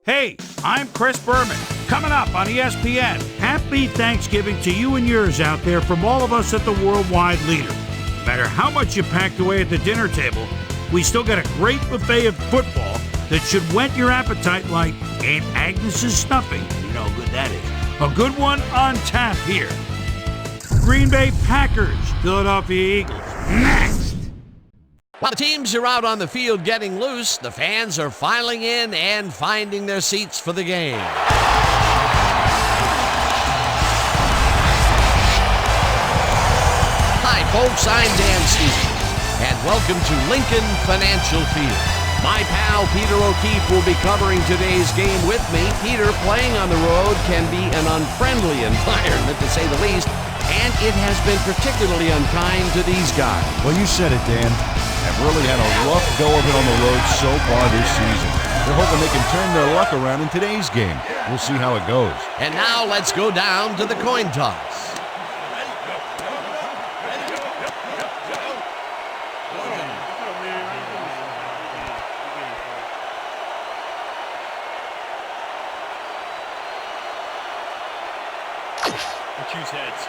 Hey, I'm Chris Berman. Coming up on ESPN, happy Thanksgiving to you and yours out there from all of us at the Worldwide Leader. No matter how much you packed away at the dinner table, we still got a great buffet of football that should whet your appetite like Aunt Agnes's stuffing. You know how good that is. A good one on tap here. Green Bay Packers, Philadelphia Eagles. Next! While the teams are out on the field getting loose, the fans are filing in and finding their seats for the game. Hi, folks, I'm Dan Stevens, and welcome to Lincoln Financial Field. My pal Peter O'Keefe will be covering today's game with me. Peter, playing on the road can be an unfriendly environment, to say the least, and it has been particularly unkind to these guys. Well, you said it, Dan. Have really had a rough go of it on the road so far this season. They're hoping they can turn their luck around in today's game. We'll see how it goes. And now let's go down to the coin toss. Choose heads.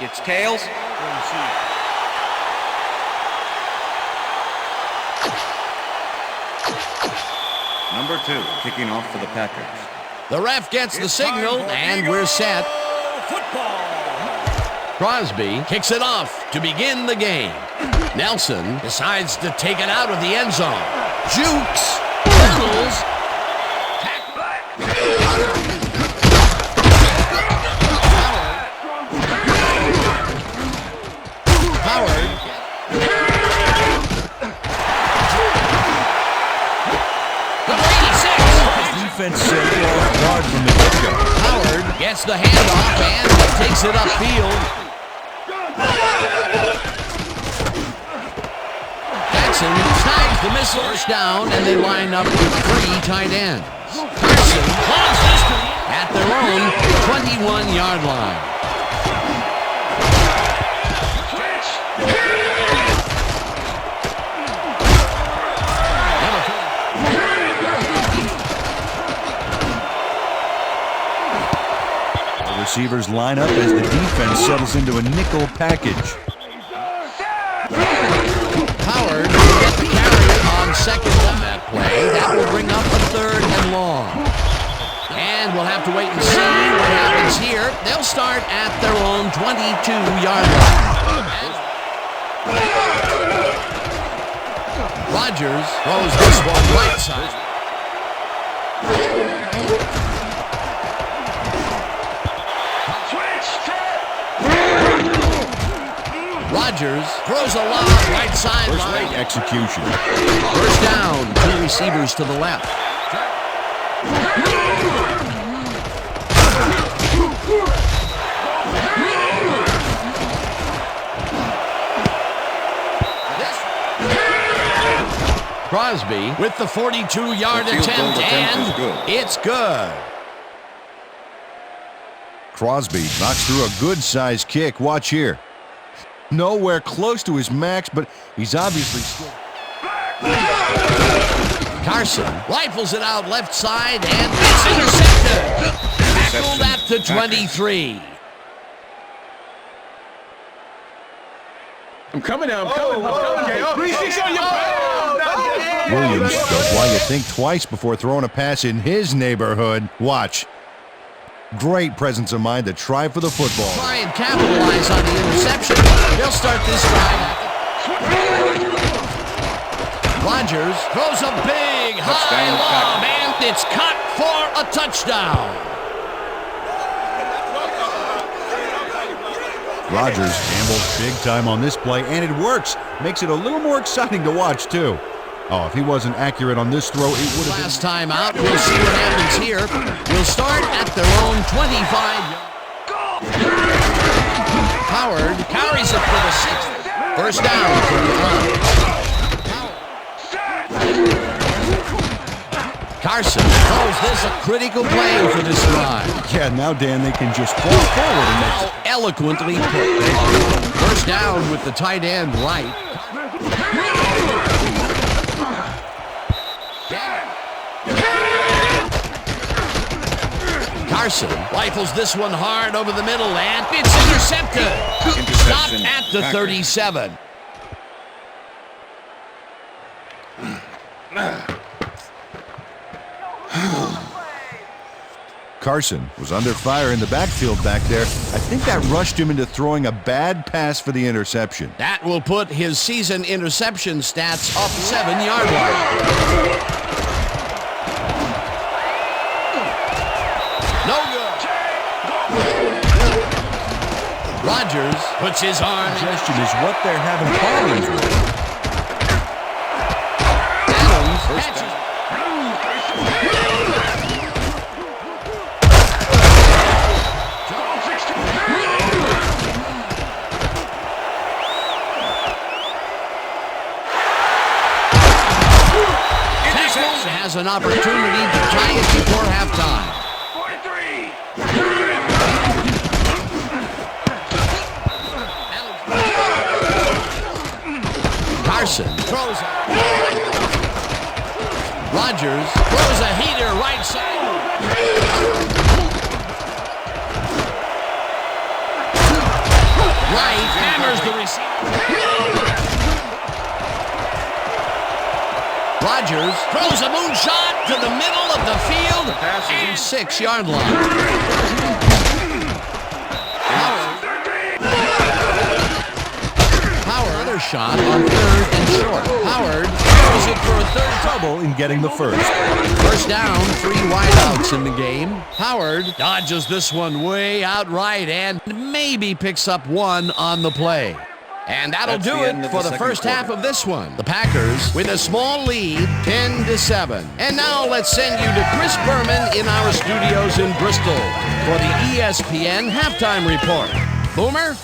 It's tails. Number 2, kicking off for the Packers. The ref gets the signal, and we're set. Crosby kicks it off to begin the game. Nelson decides to take it out of the end zone. Jukes. Reynolds. Howard. Defense set off guard from the get-go. Howard gets the handoff and takes it upfield. Jackson snags the missile. First down, and they line up with 3 tight ends. Carson at their own 21-yard line. Receivers line up as the defense settles into a nickel package. Howard will get the carry on second on that play. That will bring up a 3rd and long. And we'll have to wait and see what happens here. They'll start at their own 22-yard line. Rodgers throws this one right side. Rodgers throws a lob right sideline. First-rate execution. First down, 2 receivers to the left. Crosby with the 42-yard attempt, and it's good. Crosby knocks through a good-sized kick. Watch here. Nowhere close to his max, but he's obviously still... Carson rifles it out left side, and it's intercepted. Tackled at the 23. I'm coming now. I'm coming. Williams does why you think twice before throwing a pass in his neighborhood. Watch. Great presence of mind to try for the football. Try and capitalize on the interception. They'll start this drive. Rodgers throws a big high lob, and it's caught for a touchdown. Rodgers gambles big time on this play, and it works. Makes it a little more exciting to watch, too. Oh, if he wasn't accurate on this throw, it would have been... Last time out, we'll see what happens here. We'll start at their own 25. Howard carries it for the 6th. First down from the line. Carson throws this a critical play for this drive. Yeah, now, Dan, they can just fall forward and make... How eloquently put. First down with the tight end right. Carson rifles this one hard over the middle, and it's intercepted. Stopped at the 37. Carson was under fire in the backfield back there. I think that rushed him into throwing a bad pass for the interception. That will put his season interception stats up 7-yard line. No good. Rodgers puts his arm. Suggestion is what they're having problems with. Adams catches. Has an opportunity to tie it before halftime. 43. Carson throws. Rodgers throws a heater right side. Right hammers the receiver. Rodgers throws a moonshot to the middle of the field and 6-yard line. Howard, another shot on 3rd and short. Howard throws it for a third. Trouble in getting the first. First down, 3 wideouts in the game. Howard dodges this one way out right and maybe picks up 1 on the play. And that'll do it for the first half of this one. The Packers with a small lead, 10-7. And now let's send you to Chris Berman in our studios in Bristol for the ESPN Halftime Report. Boomer?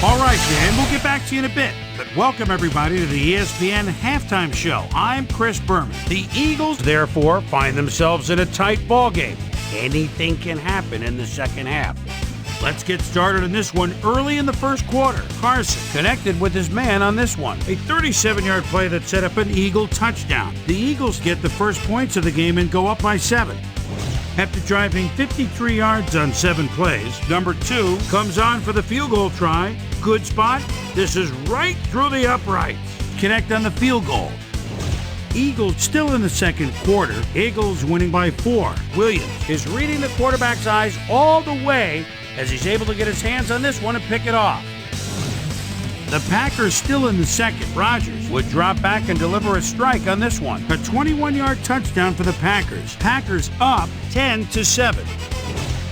All right, Dan, we'll get back to you in a bit. But welcome, everybody, to the ESPN Halftime Show. I'm Chris Berman. The Eagles, therefore, find themselves in a tight ball game. Anything can happen in the second half. Let's get started in this one early in the first quarter. Carson connected with his man on this one. A 37-yard play that set up an Eagle touchdown. The Eagles get the first points of the game and go up by 7. After driving 53 yards on 7 plays, number 2 comes on for the field goal try. Good spot. This is right through the uprights. Connect on the field goal. Eagles still in the second quarter. Eagles winning by 4. Williams is reading the quarterback's eyes all the way as he's able to get his hands on this one and pick it off. The Packers still in the second. Rodgers would drop back and deliver a strike on this one. A 21-yard touchdown for the Packers. Packers up 10-7.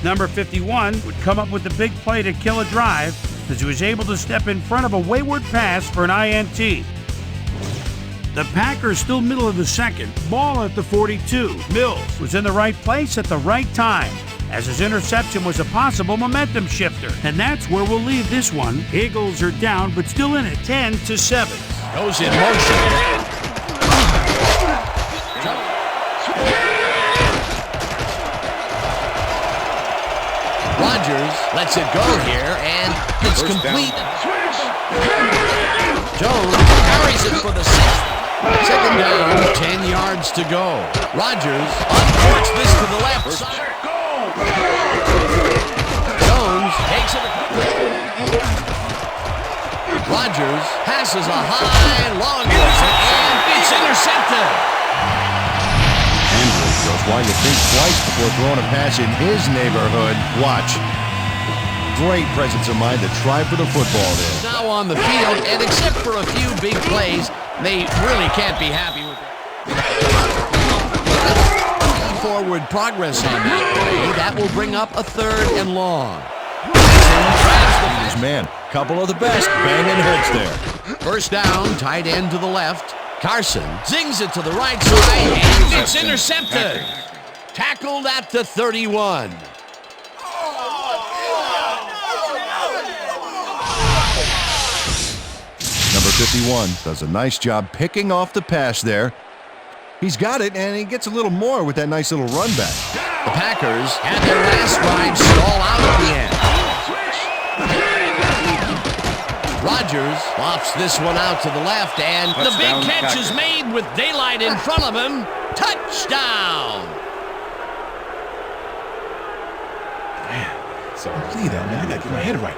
Number 51 would come up with the big play to kill a drive as he was able to step in front of a wayward pass for an INT. The Packers still middle of the second. Ball at the 42. Mills was in the right place at the right time, as his interception was a possible momentum shifter. And that's where we'll leave this one. Eagles are down, but still in it, 10-7. Goes in motion. Rodgers lets it go here, and it's complete. Jones carries it for the 6th. Second down, 10 yards to go. Rodgers uncorks this to the left side. Jones takes it. Rodgers passes a high, long distance, and it's intercepted. Andrews goes why you think twice before throwing a pass in his neighborhood. Watch. Great presence of mind to try for the football there. Now on the field, and except for a few big plays, they really can't be happy with it. Forward progress on that play. That will bring up a 3rd and long. His man, couple of the best banging heads there. First down, tight end to the left. Carson zings it to the right side, and it's intercepted. Tackled at the 31. Number 51 does a nice job picking off the pass there. He's got it, and he gets a little more with that nice little run back. The Packers had their last drive stall out at the end. Rodgers lofts this one out to the left, and the big catch is made with daylight in front of him. Touchdown! Man, so see that, man. I gotta get my head right.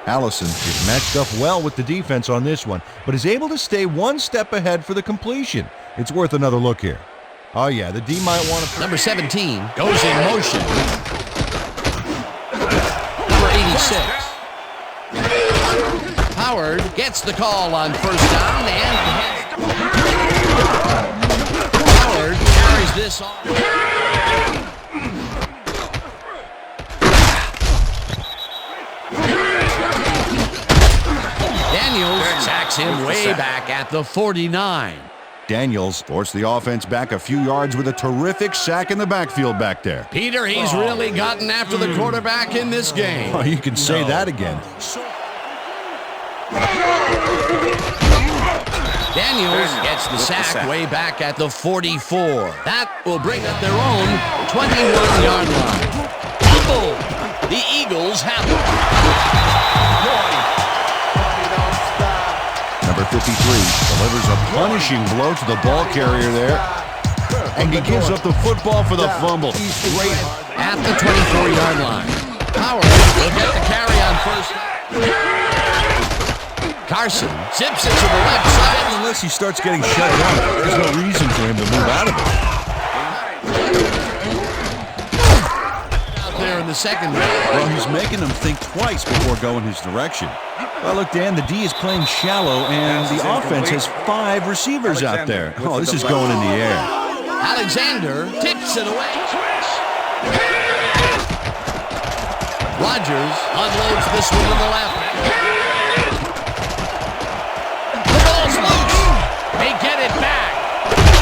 Allison is matched up well with the defense on this one, but is able to stay one step ahead for the completion. It's worth another look here. Oh yeah, the D might want to... Number 17 goes in motion. Number 86. Howard gets the call on first down, and Howard carries this on. Daniels sacks him way back at the 49. Daniels forced the offense back a few yards with a terrific sack in the backfield back there. Peter, he's really gotten after the quarterback in this game. Oh, you can say that again. Daniels gets the sack way back at the 44. That will bring up their own 21-yard line. Fumble! The Eagles have it. Number 53 delivers a punishing blow to the ball carrier there, and he gives up the football for the fumble. Great. At the 24-yard line. Howard will get the carry on first. Carson zips it to the left side. Unless he starts getting shut down, there's no reason for him to move out of it. Out there in the second. Well, he's making them think twice before going his direction. Well, look, Dan, the D is playing shallow, and the offense has 5 receivers out there. Oh, this is going in the air. Alexander tips it away. Rodgers unloads this one to the left. The ball's loose. They get it back.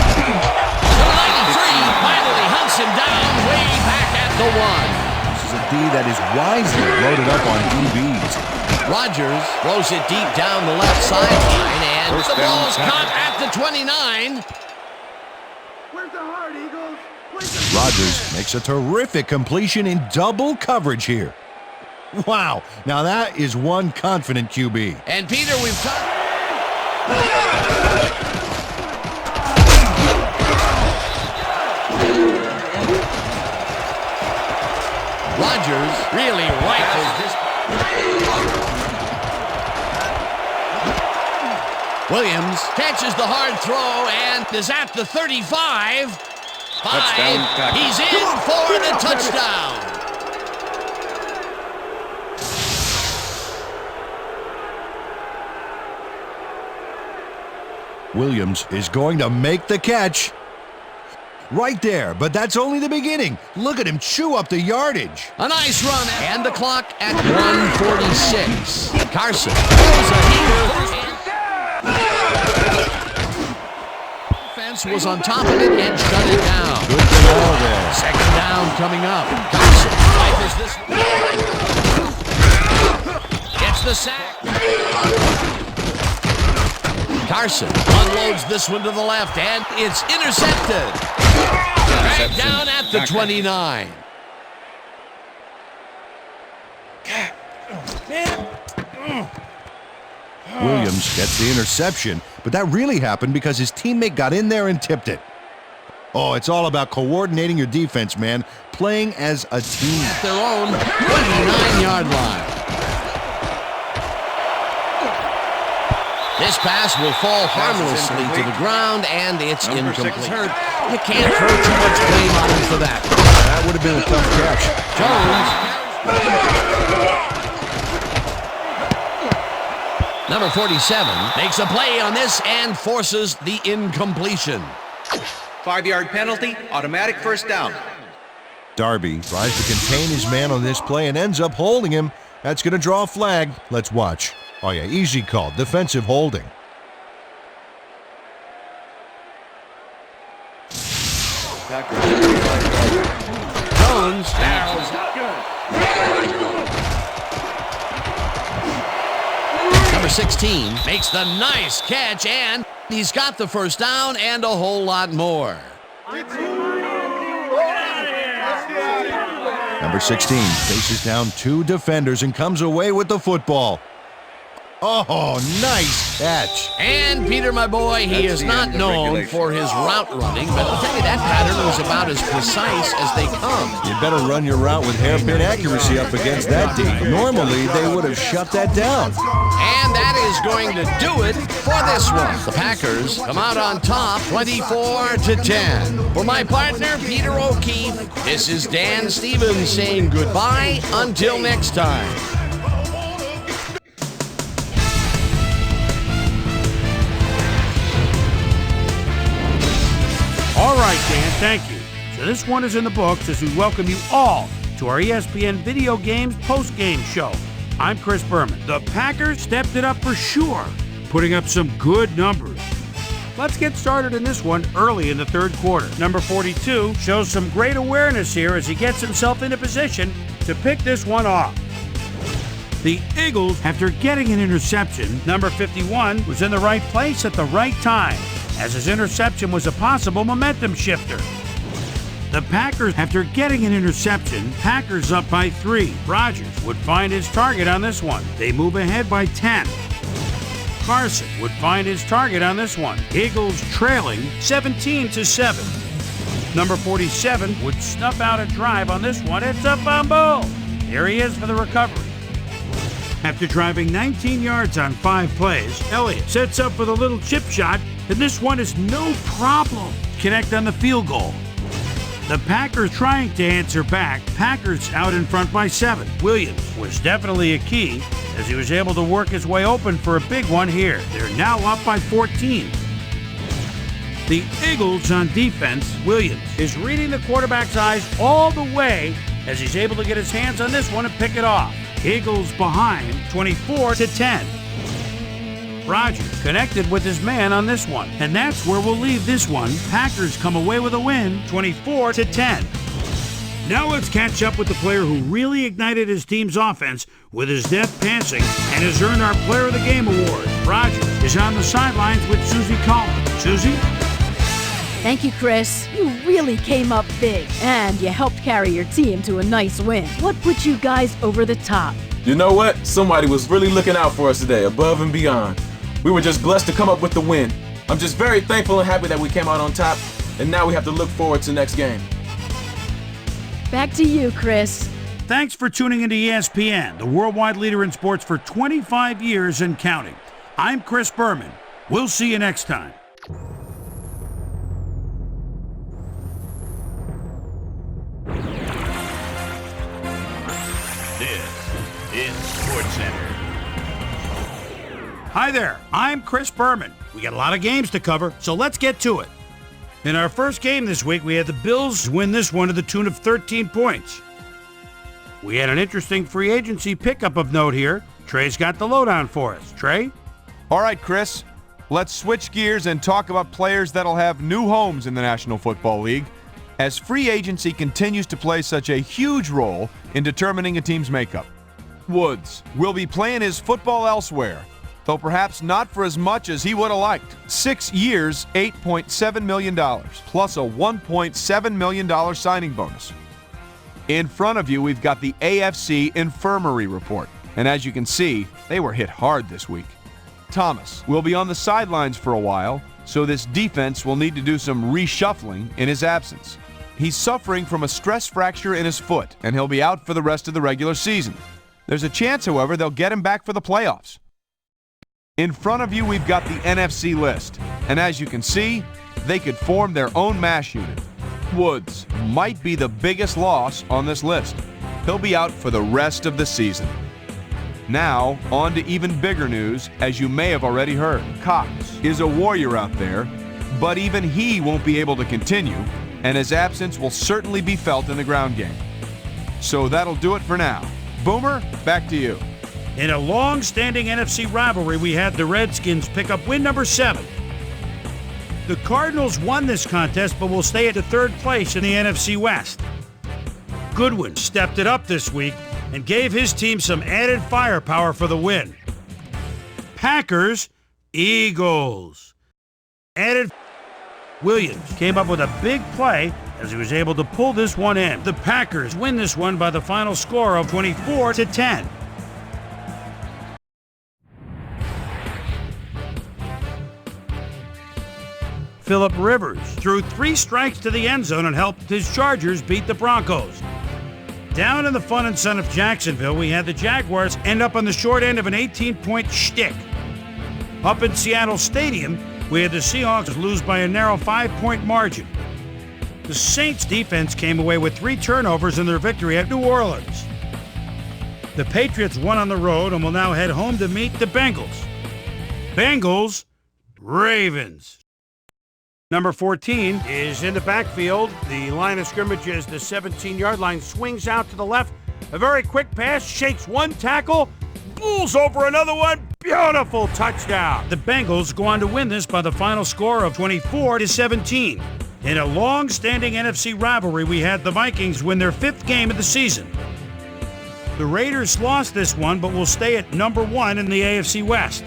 The 93 finally hunts him down way back at the 1. This is a D that is wisely loaded up on DBs. Rodgers throws it deep down the left sideline, and the ball's caught at the 29. Where's the heart, Eagles? Rodgers makes a terrific completion in double coverage here. Wow, now that is one confident QB. And Peter, we've talked. Rodgers really rifles this. Williams catches the hard throw and is at the 35. 5. He's in for the touchdown. Williams is going to make the catch. Right there, but that's only the beginning. Look at him chew up the yardage. A nice run, and the clock at 1:46. Carson throws a heater. Offense was on top of it and shut it down. Good ball there. Second down coming up. Carson rifles this. Gets the sack. Carson unloads this one to the left, and it's intercepted. Dragged down at the 29. Williams gets the interception, but that really happened because his teammate got in there and tipped it. Oh, it's all about coordinating your defense, man. Playing as a team. At their own 29-yard line. This pass will fall harmlessly to the ground, and it's incomplete. You can't throw too much blame on him for that. That would have been a tough catch. Jones. Number 47 makes a play on this and forces the incompletion. 5-yard penalty, automatic first down. Darby tries to contain his man on this play and ends up holding him. That's going to draw a flag. Let's watch. Oh yeah, easy call. Defensive holding. Jones narrows. Number 16 makes the nice catch, and he's got the first down and a whole lot more. Number 16 faces down 2 defenders and comes away with the football. Oh, nice catch. And Peter, my boy, he is not known for his route running, but I'll tell you, that pattern was about as precise as they come. You better run your route with hairpin accuracy up against that D. Normally, they would have shut that down. And that is going to do it for this one. The Packers come out on top, 24-10. For my partner, Peter O'Keefe, this is Dan Stevens saying goodbye until next time. All right, Dan, thank you. So this one is in the books as we welcome you all to our ESPN Video Games post-game show. I'm Chris Berman. The Packers stepped it up for sure, putting up some good numbers. Let's get started in this one early in the third quarter. Number 42 shows some great awareness here as he gets himself into position to pick this one off. The Eagles, after getting an interception, number 51 was in the right place at the right time, as his interception was a possible momentum shifter. The Packers, after getting an interception, Packers up by 3. Rodgers would find his target on this one. They move ahead by 10. Carson would find his target on this one. Eagles trailing 17-7. Number 47 would snuff out a drive on this one. It's a fumble. Here he is for the recovery. After driving 19 yards on 5 plays, Elliott sets up for the little chip shot, and this one is no problem. Connect on the field goal. The Packers trying to answer back. Packers out in front by 7. Williams was definitely a key as he was able to work his way open for a big one here. They're now up by 14. The Eagles on defense. Williams is reading the quarterback's eyes all the way as he's able to get his hands on this one and pick it off. Eagles behind 24-10. Rodgers connected with his man on this one, and that's where we'll leave this one. Packers come away with a win, 24-10. Now let's catch up with the player who really ignited his team's offense with his deft passing and has earned our Player of the Game award. Rodgers is on the sidelines with Susie Coleman. Susie? Thank you, Chris. You really came up big, and you helped carry your team to a nice win. What put you guys over the top? You know what? Somebody was really looking out for us today, above and beyond. We were just blessed to come up with the win. I'm just very thankful and happy that we came out on top, and now we have to look forward to next game. Back to you, Chris. Thanks for tuning into ESPN, the worldwide leader in sports for 25 years and counting. I'm Chris Berman. We'll see you next time. This is SportsCenter. Hi there, I'm Chris Berman. We got a lot of games to cover, so let's get to it. In our first game this week, we had the Bills win this one to the tune of 13 points. We had an interesting free agency pickup of note here. Trey's got the lowdown for us. Trey? All right, Chris. Let's switch gears and talk about players that'll have new homes in the National Football League, as free agency continues to play such a huge role in determining a team's makeup. Woods will be playing his football elsewhere, though perhaps not for as much as he would have liked. 6 years, $8.7 million, plus a $1.7 million signing bonus. In front of you, we've got the AFC Infirmary report, and as you can see, they were hit hard this week. Thomas will be on the sidelines for a while, so this defense will need to do some reshuffling in his absence. He's suffering from a stress fracture in his foot, and he'll be out for the rest of the regular season. There's a chance, however, they'll get him back for the playoffs. In front of you, we've got the NFC list, and as you can see, they could form their own MASH unit. Woods might be the biggest loss on this list. He'll be out for the rest of the season. Now, on to even bigger news, as you may have already heard. Cox is a warrior out there, but even he won't be able to continue, and his absence will certainly be felt in the ground game. So that'll do it for now. Boomer, back to you. In a long-standing NFC rivalry, we had the Redskins pick up win number 7. The Cardinals won this contest, but will stay at the third place in the NFC West. Goodwin stepped it up this week and gave his team some added firepower for the win. Packers, Eagles. Added Williams came up with a big play as he was able to pull this one in. The Packers win this one by the final score of 24-10. Phillip Rivers threw 3 strikes to the end zone and helped his Chargers beat the Broncos. Down in the fun and sun of Jacksonville, we had the Jaguars end up on the short end of an 18-point shtick. Up in Seattle Stadium, we had the Seahawks lose by a narrow 5-point margin. The Saints defense came away with 3 turnovers in their victory at New Orleans. The Patriots won on the road and will now head home to meet the Bengals. Bengals, Ravens. Number 14 is in the backfield. The line of scrimmage is the 17-yard line. Swings out to the left. A very quick pass. Shakes one tackle. Pulls over another one. Beautiful touchdown. The Bengals go on to win this by the final score of 24-17. In a long-standing NFC rivalry, we had the Vikings win their 5th game of the season. The Raiders lost this one, but will stay at number 1 in the AFC West.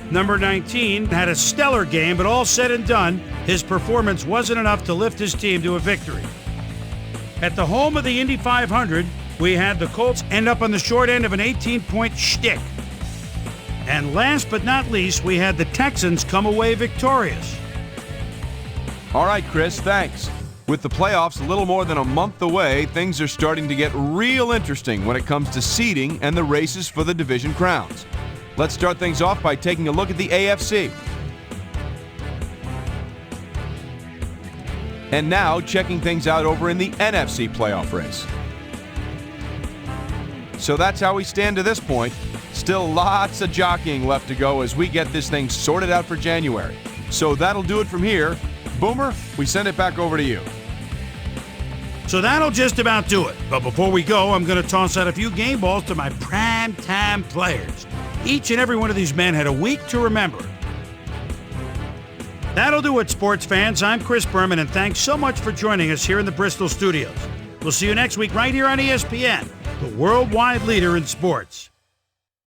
Number 19 had a stellar game, but all said and done, his performance wasn't enough to lift his team to a victory. At the home of the Indy 500, we had the Colts end up on the short end of an 18-point shtick. And last but not least, we had the Texans come away victorious. All right, Chris, thanks. With the playoffs a little more than a month away, things are starting to get real interesting when it comes to seeding and the races for the division crowns. Let's start things off by taking a look at the AFC. And now checking things out over in the NFC playoff race. So that's how we stand to this point. Still lots of jockeying left to go as we get this thing sorted out for January. So that'll do it from here. Boomer, we send it back over to you. So that'll just about do it. But before we go, I'm going to toss out a few game balls to my prime-time players. Each and every one of these men had a week to remember. That'll do it, sports fans. I'm Chris Berman, and thanks so much for joining us here in the Bristol studios. We'll see you next week right here on ESPN, the worldwide leader in sports.